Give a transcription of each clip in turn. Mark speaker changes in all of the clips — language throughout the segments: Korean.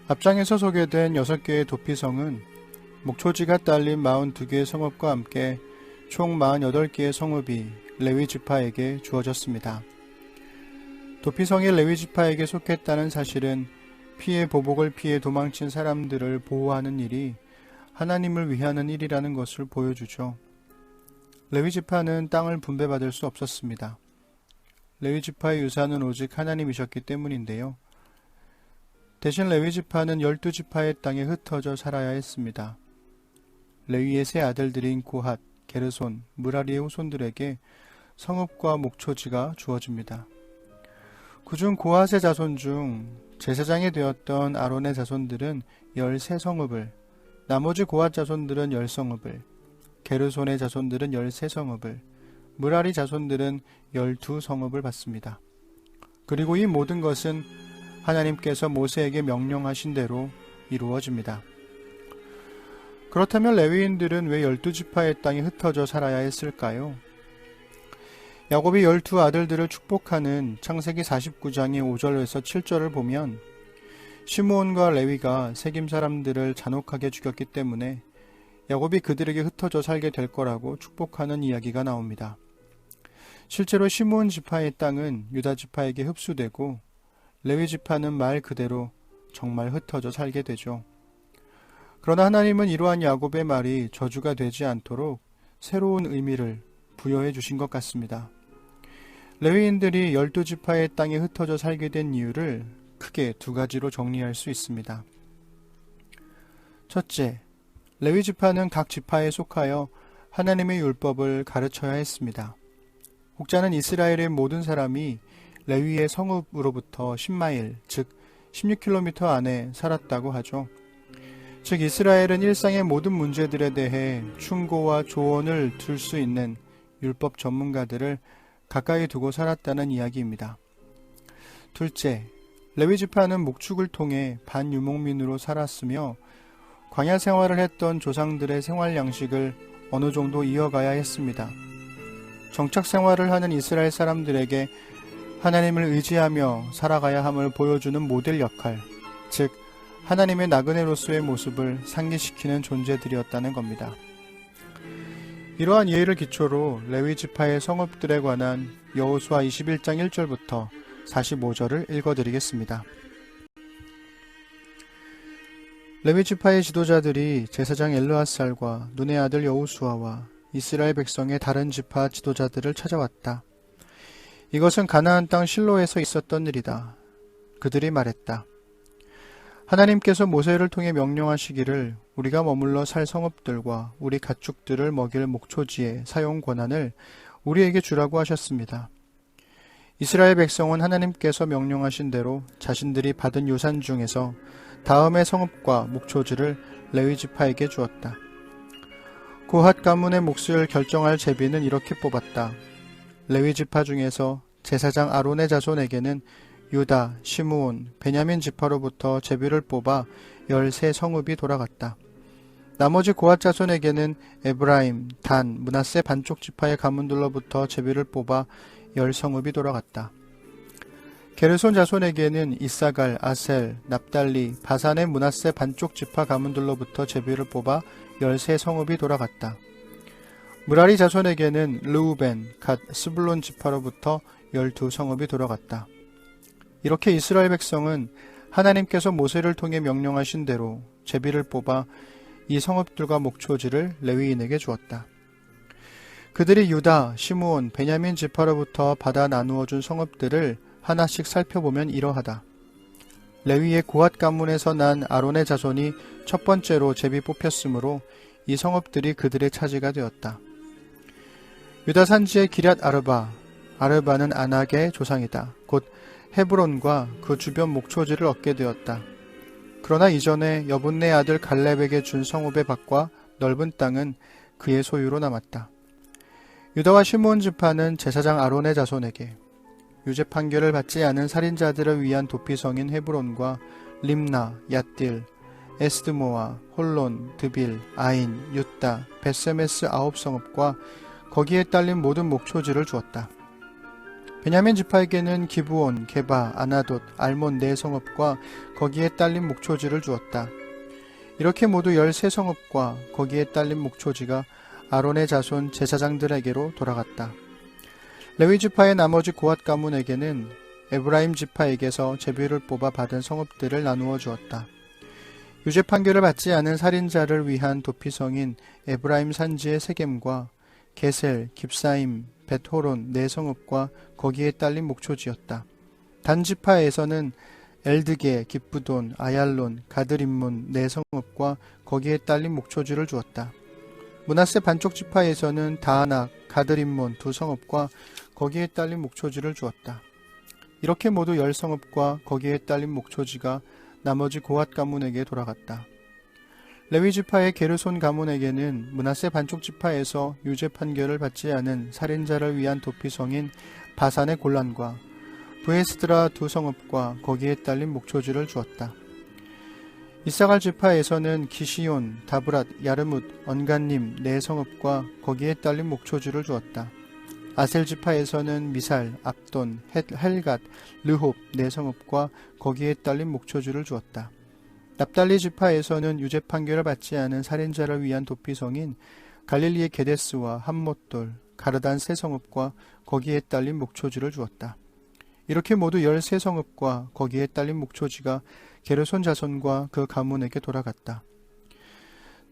Speaker 1: 앞장에서 소개된 6개의 도피성은 목초지가 딸린 42개의 성읍과 함께 총 48개의 성읍이 레위 지파에게 주어졌습니다. 도피성이 레위 지파에게 속했다는 사실은 피해 보복을 피해 도망친 사람들을 보호하는 일이 하나님을 위하는 일이라는 것을 보여주죠. 레위 지파는 땅을 분배받을 수 없었습니다. 레위 지파의 유산은 오직 하나님이셨기 때문인데요. 대신 레위 지파는 12지파의 땅에 흩어져 살아야 했습니다. 레위의 세 아들들인 고핫, 게르손, 무라리의 후손들에게 성읍과 목초지가 주어집니다. 그중 고핫의 자손 중 제사장이 되었던 아론의 자손들은 13성읍을, 나머지 고핫 자손들은 10성읍을, 게르손의 자손들은 13성읍을, 무라리 자손들은 12성읍을 받습니다. 그리고 이 모든 것은 하나님께서 모세에게 명령하신 대로 이루어집니다. 그렇다면 레위인들은 왜 12지파의 땅에 흩어져 살아야 했을까요? 야곱이 12아들들을 축복하는 창세기 49장의 5절에서 7절을 보면 시므온과 레위가 세겜 사람들을 잔혹하게 죽였기 때문에 야곱이 그들에게 흩어져 살게 될 거라고 축복하는 이야기가 나옵니다. 실제로 시므온 지파의 땅은 유다 지파에게 흡수되고 레위 지파는 말 그대로 정말 흩어져 살게 되죠. 그러나 하나님은 이러한 야곱의 말이 저주가 되지 않도록 새로운 의미를 부여해 주신 것 같습니다. 레위인들이 12지파의 땅에 흩어져 살게 된 이유를 크게 2가지로 정리할 수 있습니다. 첫째, 레위 지파는 각 지파에 속하여 하나님의 율법을 가르쳐야 했습니다. 혹자는 이스라엘의 모든 사람이 레위의 성읍으로부터 10마일, 즉 16km 안에 살았다고 하죠. 즉 이스라엘은 일상의 모든 문제들에 대해 충고와 조언을 들 수 있는 율법 전문가들을 가까이 두고 살았다는 이야기입니다. 둘째, 레위 지파는 목축을 통해 반유목민으로 살았으며 광야 생활을 했던 조상들의 생활 양식을 어느 정도 이어가야 했습니다. 정착 생활을 하는 이스라엘 사람들에게 하나님을 의지하며 살아가야 함을 보여주는 모델 역할, 즉 하나님의 나그네로서의 모습을 상기시키는 존재들이었다는 겁니다. 이러한 이해를 기초로 레위 지파의 성읍들에 관한 여호수아 21장 1절부터 45절을 읽어드리겠습니다. 레위 지파의 지도자들이 제사장 엘르앗살과 눈의 아들 여호수아와 이스라엘 백성의 다른 지파 지도자들을 찾아왔다. 이것은 가나안 땅 실로에서 있었던 일이다. 그들이 말했다. 하나님께서 모세를 통해 명령하시기를 우리가 머물러 살 성읍들과 우리 가축들을 먹일 목초지의 사용 권한을 우리에게 주라고 하셨습니다. 이스라엘 백성은 하나님께서 명령하신 대로 자신들이 받은 유산 중에서 다음의 성읍과 목초지를 레위 지파에게 주었다. 고핫 가문의 몫을 결정할 제비는 이렇게 뽑았다. 레위 지파 중에서 제사장 아론의 자손에게는 유다, 시므온, 베냐민 지파로부터 제비를 뽑아 13성읍이 돌아갔다. 나머지 고핫 자손에게는 에브라임, 단, 므낫세 반쪽 지파의 가문들로부터 제비를 뽑아 10성읍이 돌아갔다. 게르손 자손에게는 이사갈, 아셀, 납달리, 바산의 므낫세 반쪽 지파 가문들로부터 제비를 뽑아 13성읍이 돌아갔다. 무라리 자손에게는 르우벤, 갓, 스불론 지파로부터 12성읍이 돌아갔다. 이렇게 이스라엘 백성은 하나님께서 모세를 통해 명령하신 대로 제비를 뽑아 이 성읍들과 목초지를 레위인에게 주었다. 그들이 유다, 시므온, 베냐민 지파로부터 받아 나누어준 성읍들을 하나씩 살펴보면 이러하다. 레위의 고핫 가문에서 난 아론의 자손이 첫 번째로 제비 뽑혔으므로 이 성읍들이 그들의 차지가 되었다. 유다 산지의 기럇 아르바, 아르바는 아낙의 조상이다. 곧 헤브론과 그 주변 목초지를 얻게 되었다. 그러나 이전에 여분네 아들 갈렙에게 준 성읍의 밭과 넓은 땅은 그의 소유로 남았다. 유다와 시므온 지파는 제사장 아론의 자손에게 유죄 판결을 받지 않은 살인자들을 위한 도피성인 헤브론과 림나, 얏딜, 에스드모아, 홀론, 드빌, 아인, 윳다, 벳세메스 9성읍과 거기에 딸린 모든 목초지를 주었다. 베냐민 지파에게는 기브온, 게바, 아나돗, 알몬 네 성읍과 거기에 딸린 목초지를 주었다. 이렇게 모두 13성읍과 거기에 딸린 목초지가 아론의 자손 제사장들에게로 돌아갔다. 레위 지파의 나머지 고앗 가문에게는 에브라임 지파에게서 제비를 뽑아 받은 성읍들을 나누어 주었다. 유죄 판결을 받지 않은 살인자를 위한 도피성인 에브라임 산지의 세겜과 게셀, 깁사임, 벳호론 네 성읍과 거기에 딸린 목초지였다. 단 지파에서는 엘드게, 기브돈, 아얄론, 가드림몬 네 성읍과 거기에 딸린 목초지를 주었다. 므낫세 반쪽 지파에서는 다아낙, 가드림몬 두 성읍과 거기에 딸린 목초지를 주었다. 이렇게 모두 10성읍과 거기에 딸린 목초지가 나머지 고앗 가문에게 돌아갔다. 레위 지파의 게르손 가문에게는 므낫세 반쪽 지파에서 유죄 판결을 받지 않은 살인자를 위한 도피성인 바산의 골란과 브에스드라 두 성읍과 거기에 딸린 목초지를 주었다. 이사갈 지파에서는 기시온, 다브랏, 야르뭇, 언간님 네 성읍과 거기에 딸린 목초지를 주었다. 아셀 지파에서는 미살, 압돈, 헬갓, 르홉 네 성읍과 거기에 딸린 목초지를 주었다. 납달리 지파에서는 유죄 판결을 받지 않은 살인자를 위한 도피성인 갈릴리의 게데스와 함못돌, 가르단 세 성읍과 거기에 딸린 목초지를 주었다. 이렇게 모두 13성읍과 거기에 딸린 목초지가 게르손 자손과 그 가문에게 돌아갔다.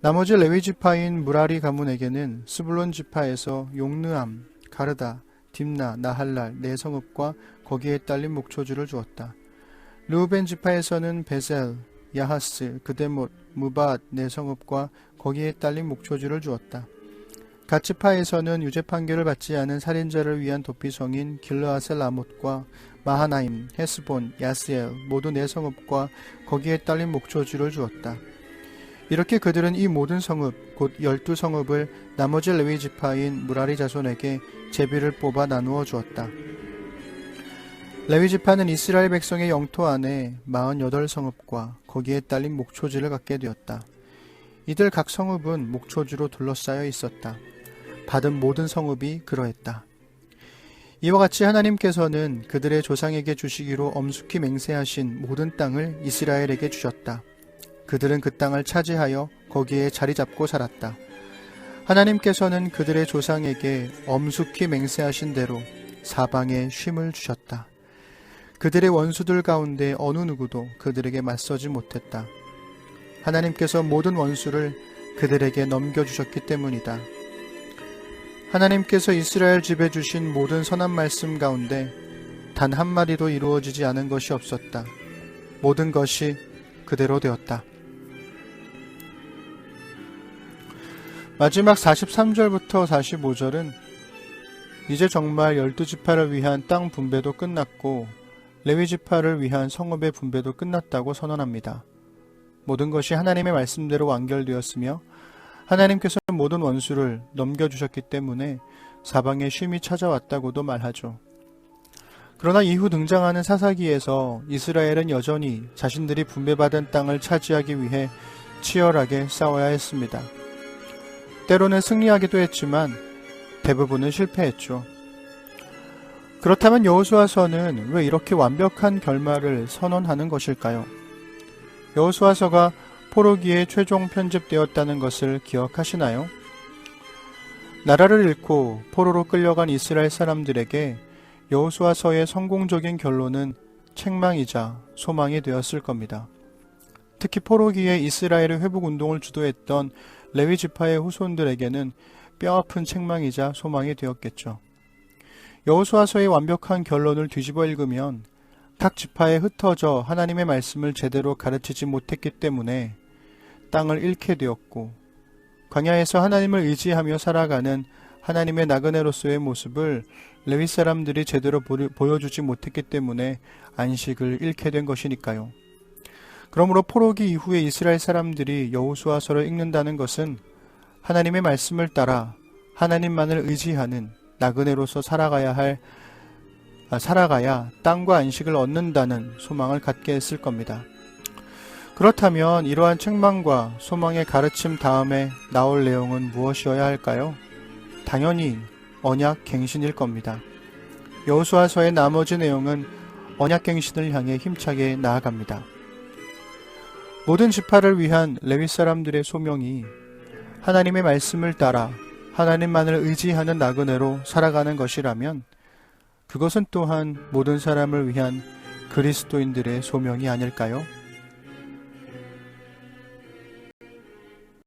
Speaker 1: 나머지 레위 지파인 무라리 가문에게는 스불론 지파에서 용느암, 가르다, 딥나, 나할랄 네 성읍과 거기에 딸린 목초지를 주었다. 르우벤 지파에서는 베셀, 야하스, 그데못, 무바앗 네 성읍과 거기에 딸린 목초지를 주었다. 갓 지파에서는 유죄 판결을 받지 않은 살인자를 위한 도피성인 길르아셀 라못과 마하나임, 헤스본, 야스엘 모두 네 성읍과 거기에 딸린 목초지를 주었다. 이렇게 그들은 이 모든 성읍, 곧 12성읍을 나머지 레위 지파인 무라리 자손에게 제비를 뽑아 나누어 주었다. 레위 지파는 이스라엘 백성의 영토 안에 48성읍과 거기에 딸린 목초지를 갖게 되었다. 이들 각 성읍은 목초지로 둘러싸여 있었다. 받은 모든 성읍이 그러했다. 이와 같이 하나님께서는 그들의 조상에게 주시기로 엄숙히 맹세하신 모든 땅을 이스라엘에게 주셨다. 그들은 그 땅을 차지하여 거기에 자리 잡고 살았다. 하나님께서는 그들의 조상에게 엄숙히 맹세하신 대로 사방에 쉼을 주셨다. 그들의 원수들 가운데 어느 누구도 그들에게 맞서지 못했다. 하나님께서 모든 원수를 그들에게 넘겨주셨기 때문이다. 하나님께서 이스라엘 집에 주신 모든 선한 말씀 가운데 단 한마디도 이루어지지 않은 것이 없었다. 모든 것이 그대로 되었다. 마지막 43절부터 45절은 이제 정말 12지파를 위한 땅 분배도 끝났고 레위 지파를 위한 성읍의 분배도 끝났다고 선언합니다. 모든 것이 하나님의 말씀대로 완결되었으며 하나님께서 모든 원수를 넘겨주셨기 때문에 사방에 쉼이 찾아왔다고도 말하죠. 그러나 이후 등장하는 사사기에서 이스라엘은 여전히 자신들이 분배받은 땅을 차지하기 위해 치열하게 싸워야 했습니다. 때로는 승리하기도 했지만 대부분은 실패했죠. 그렇다면 여호수아서는 왜 이렇게 완벽한 결말을 선언하는 것일까요? 여호수아서가 포로기에 최종 편집되었다는 것을 기억하시나요? 나라를 잃고 포로로 끌려간 이스라엘 사람들에게 여호수아서의 성공적인 결론은 책망이자 소망이 되었을 겁니다. 특히 포로기에 이스라엘의 회복운동을 주도했던 레위 지파의 후손들에게는 뼈아픈 책망이자 소망이 되었겠죠. 여호수아서의 완벽한 결론을 뒤집어 읽으면 각 지파에 흩어져 하나님의 말씀을 제대로 가르치지 못했기 때문에 땅을 잃게 되었고 광야에서 하나님을 의지하며 살아가는 하나님의 나그네로서의 모습을 레위 사람들이 제대로 보여주지 못했기 때문에 안식을 잃게 된 것이니까요. 그러므로 포로기 이후에 이스라엘 사람들이 여호수아서를 읽는다는 것은 하나님의 말씀을 따라 하나님만을 의지하는 나그네로서 살아가야 땅과 안식을 얻는다는 소망을 갖게 했을 겁니다. 그렇다면 이러한 책망과 소망의 가르침 다음에 나올 내용은 무엇이어야 할까요? 당연히 언약 갱신일 겁니다. 여호수아서의 나머지 내용은 언약갱신을 향해 힘차게 나아갑니다. 모든 지파를 위한 레위 사람들의 소명이 하나님의 말씀을 따라 하나님만을 의지하는 나그네로 살아가는 것이라면 그것은 또한 모든 사람을 위한 그리스도인들의 소명이 아닐까요?